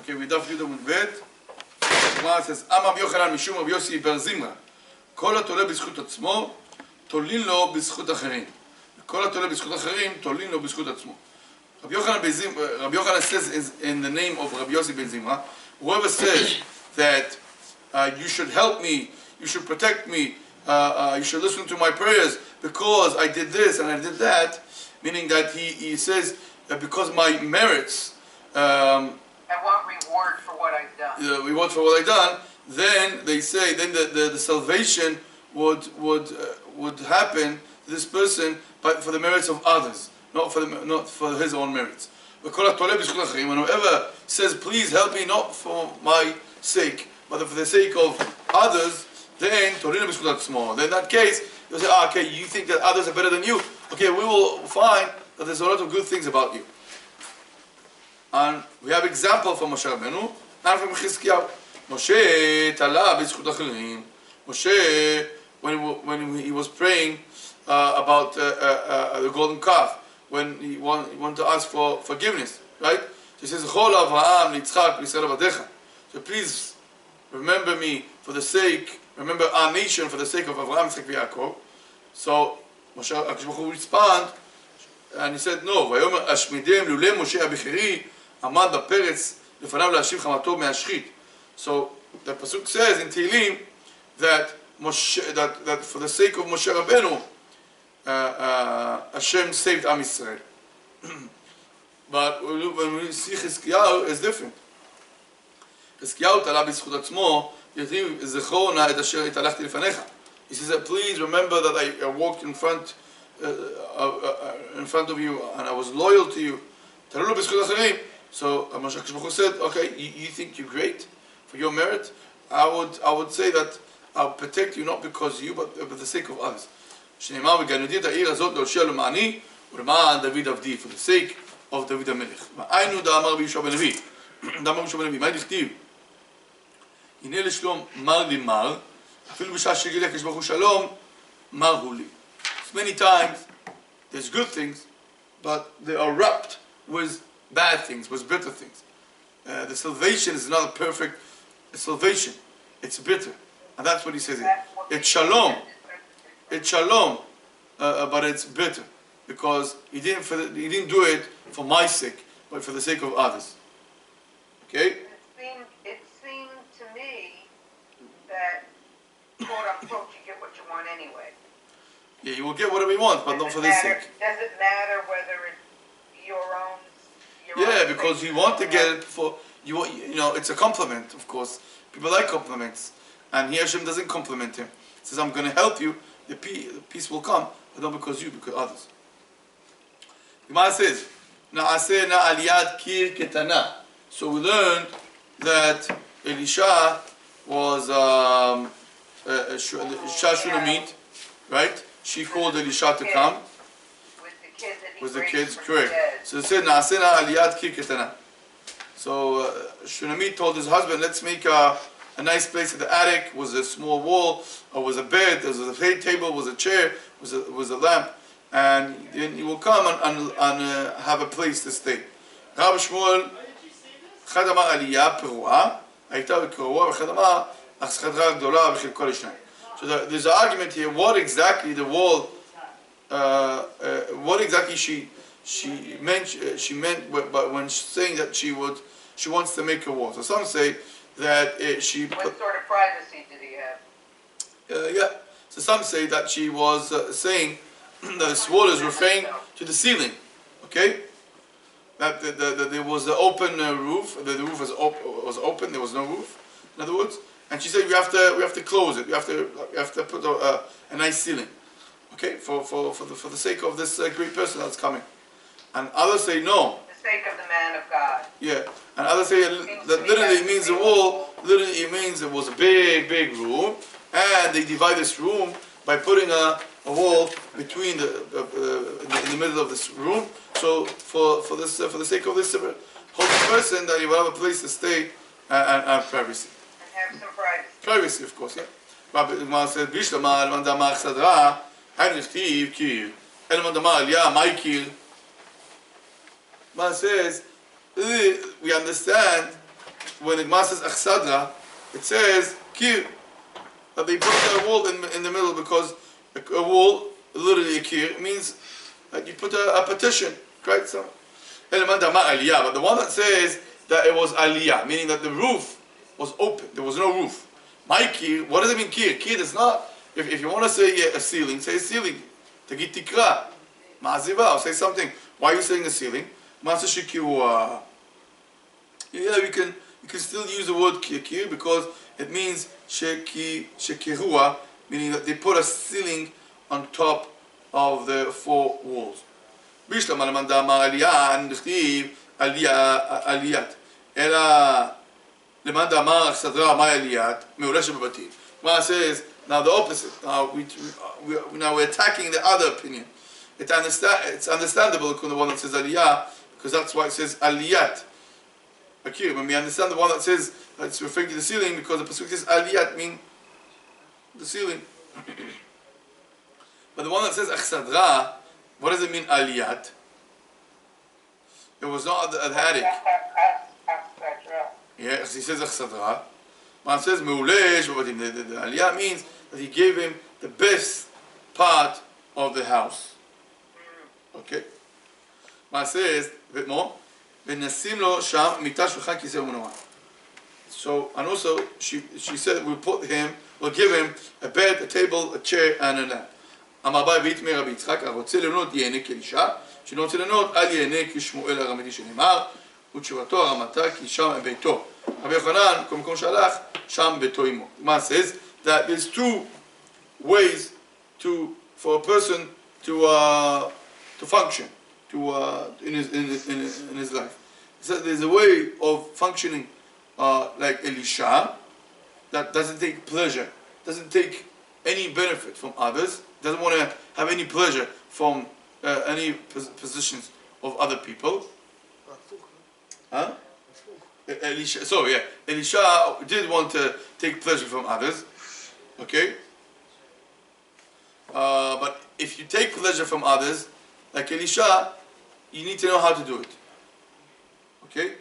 Okay, we daf Yudah with bet. Gemara says, Amar Yochanan Mishum Rav Yossi בר זמרה. כל התולה בזכות עצמו, תולין לו בזכות אחרים. כל התולה בזכות אחרים, תולין לו בזכות עצמו. Rabbi Yochanan says in the name of Rabbi Yossi ben Zimra, whoever says that you should help me, you should protect me, you should listen to my prayers because I did this and I did that, meaning that he says that because my merits, I want reward for what I've done. Reward for what I've done, then they say, then the salvation would happen to this person, but for the merits of others. Not for his own merits. When whoever says, please help me, not for my sake, but for the sake of others, then in that case, you'll say, okay, you think that others are better than you. Okay, we will find that there's a lot of good things about you. And we have example from Moshe Rabbeinu and from Chizkiyahu. Moshe tala b'zchut acherim. Moshe, when he was praying about the golden calf, when he wanted to ask for forgiveness, right? So he says, Chol Avraham Yitzchak Yisrael Avadecha. So please remember me for the sake, remember our nation for the sake of Avraham, Yitzchak, Yaakov. So Moshe HaKadosh respond, and he said, no. Vayomer Ashmidem Lule Moshe Abichiri Amad Baperetz Lefanav La'ashiv Chamato Me'ashchit. So the pasuk says in Tehillim that that for the sake of Moshe Rabbeinu, Hashem saved Am Yisrael. But when we see Chizkiyahu, it's different. Chizkiyahu tala b'zchut atzmo, יתיב זכור נא את אשר התהלכתי לפניך. He says that please remember that I walked in front of you and I was loyal to you. תלו לו בזכות אחרים. So Masechet Berachot said, okay, you think you're great for your merit? I would say that I'll protect you not because you, but for the sake of others. שנאמר וגנותי את העיר הזאת להושיע למעני ולמען דוד עבדי, for the sake of דוד המלך. והיינו דאמר ביהושע בן לוי, דאמר ביהושע בן לוי, מה דכתיב? הנה לשלום מר לי מר, אפילו בשעה שיגיד הקדוש ברוך הוא שלום, מר הוא לי. Many times there's good things, but they are wrapped with bad things, with bitter things. The salvation is not a perfect salvation, it's bitter. And that's what he says here. It's shalom. It's shalom, but it's bitter because he didn't do it for my sake, but for the sake of others. Okay? It seemed to me that, quote unquote, you get what you want anyway. Yeah, you will get whatever you want, but not for this sake. Does it matter whether it's your own? Yeah, because you want to get it for you know, it's a compliment, of course. People like compliments, and here Hashem doesn't compliment him. He says, "I'm going to help you. The peace will come, but not because you, because others." Gemara says, "Na'aseh na aliyad kir ketana." So we learned that Elisha was Elisha Shulamit, right? She called Elisha to come with the kids, correct. So it said, "Na'aseh na aliyad kir ketana." So Shulamit told his husband, "Let's make a nice place in the attic." It was a small wall, or was a bed, there was a table, was a chair, was a lamp, and then he will come and have a place to stay. Rabbi Shmuel, אחד אמר עלייה פרועה, הייתה בקרובה, ואחד אמר החסכתך גדולה בחלקו לשניים. So there's an argument here. What exactly the wall? What exactly she meant when saying that she wants to make a wall. So some say that she. What sort of privacy did he have? Yeah. So some say that she was saying that this wall is referring to the ceiling. Okay. That there was the open roof. The roof was open. There was no roof. In other words, and she said we have to close it. We have to put a nice ceiling. Okay, for the sake of this great person that's coming. And others say no. For the sake of the man of God. Yeah, and others say that literally it means the wall. Literally it means it was a big room, and they divide this room by putting a wall between in the middle of this room. So for the sake of this holy person, that he will have a place to stay and have privacy. And have some privacy. Privacy, of course. Yeah. Rabbi Gemara said, "Bishlama elman damar chadra, hainu chtiv kir, elman damar aliyah my kir." Man says, we understand when the Gemara says achsadra, it says kir, that they put a wall in the middle, because a wall, literally a kir, means that you put a partition, right? So, but the one that says that it was aliyah, meaning that the roof was open, there was no roof. My kir, what does it mean kir? Kir is not, if you want to say a ceiling, say a ceiling. Tagit tikra, ma'aziva, or say something. Why are you saying a ceiling? Masechet Berachot. Yeah, you can still use the word kir because it means shekirua, meaning that they put a ceiling on top of the four walls. Bishlam al-manda ma'aliyah and n'chtiv aliyat. Ela lemanda ma'achsadra ma'aliyat me'ulesh bebatim. Gemara says now the opposite. Now we're attacking the other opinion. It's understandable the one that says aliyah, because that's why it says aliyat. Okay, when we understand the one that says that it's referring to the ceiling, because the pasuk says aliyat mean the ceiling. But the one that says achsadra, what does it mean aliyat? It was not the attic. Yeah, he says achsadra. Man says meulesh, but the aliyat means that he gave him the best part of the house. Okay. Man says a bit more. So, and also she said we'll give him a bed, a table, a chair, and a lamp. אמר אביי ויתמר רבי יצחק, הרוצה ליהנות ייהנה כאישה, שלא רוצה ליהנות אל ייהנה כשמואל הרמתי שנאמר, ותשובתו הרמתה כי שם ביתו. רבי יוחנן, כל מקום שהלך, שם ביתו עמו. מה says that there's two ways for a person to function in his life. So there's a way of functioning like Elisha that doesn't take pleasure, doesn't take any benefit from others, doesn't want to have any pleasure from any positions of other people. Huh? Elisha, so yeah, Elisha did want to take pleasure from others, okay? But if you take pleasure from others, like Elisha, you need to know how to do it. Okay?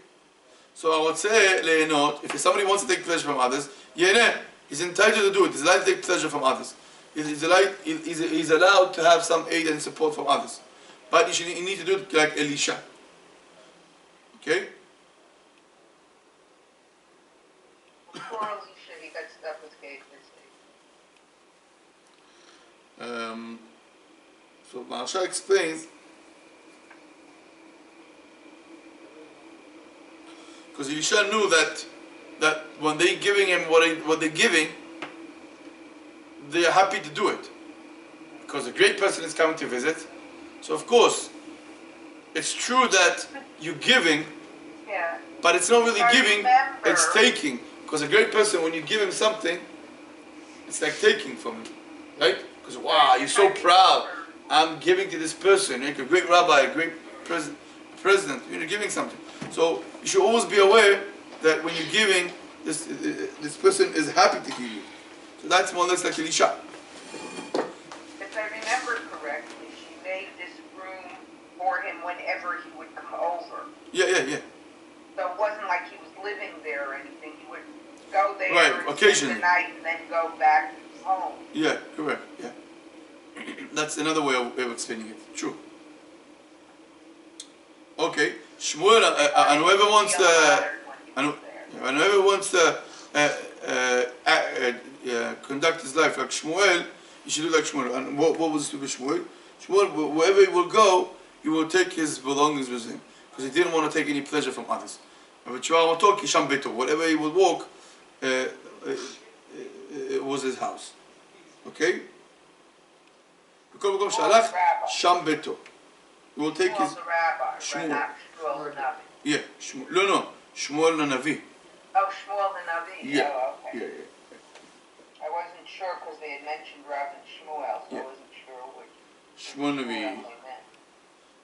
So I would say, le'enot, if somebody wants to take pleasure from others, he's entitled to do it. He's allowed to take pleasure from others. He's allowed to have some aid and support from others. But you need to do it like Elisha. Okay? Before Elisha, he got stuck with Gabe. So Maharsha explains, because Elisha knew that when they're giving him what they're giving, they are happy to do it, because a great person is coming to visit. So of course, it's true that you're giving, but it's not really giving, it's taking. Because a great person, when you give him something, it's like taking from him, right? Because wow, you're so proud. I'm giving to this person, like a great rabbi, a great president. You're giving something. So you should always be aware that when you're giving, this person is happy to give you. So that's more or less like Elisha. If I remember correctly, she made this room for him whenever he would come over. Yeah. So it wasn't like he was living there or anything. He would go there right, occasionally, spend the night and then go back home. Yeah, correct. Yeah, that's another way of explaining it. True. Okay, Shmuel, and whoever wants to conduct his life like Shmuel, you should do like Shmuel. And what was it with Shmuel? Shmuel, wherever he will go, he will take his belongings with him, because he didn't want to take any pleasure from others. Whatever he would walk, it was his house. Okay? Sham Beto. He will take his Shmuel. Yeah, Shmuel. No, Shmuel the Navi. Oh, Shmuel the Navi. Yeah. Oh, okay. Yeah. I wasn't sure because they had mentioned Rav and Shmuel, so I wasn't sure which. Shmuel Navi.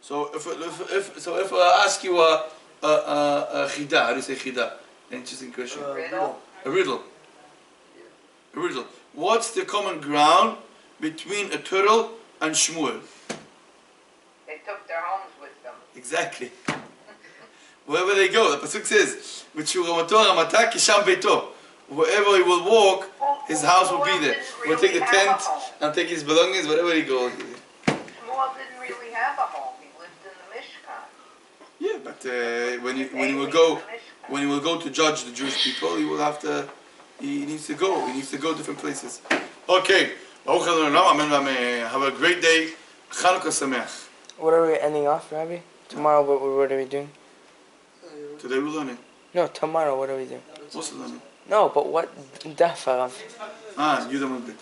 So if I ask you a chida, how do you say chida? Interesting question. Riddle. A riddle. A riddle. What's the common ground between a turtle and Shmuel? They took their homes with them. Exactly. Wherever they go, the Passcode says, wherever he will walk, his house will be there. We'll take the tent and take his belongings, wherever he goes. Shmuel didn't really have a home. He lived in the Mishkan. Yeah, but when he will go to judge the Jewish people, he needs to go different places. Okay. Have a great day. Chanukah Sameach. What are we ending off, Rabbi? Tomorrow, what are we doing? Today we're learning. No, tomorrow, what are we doing? Also learning. No, but what daf, Harav? Yudam Bit.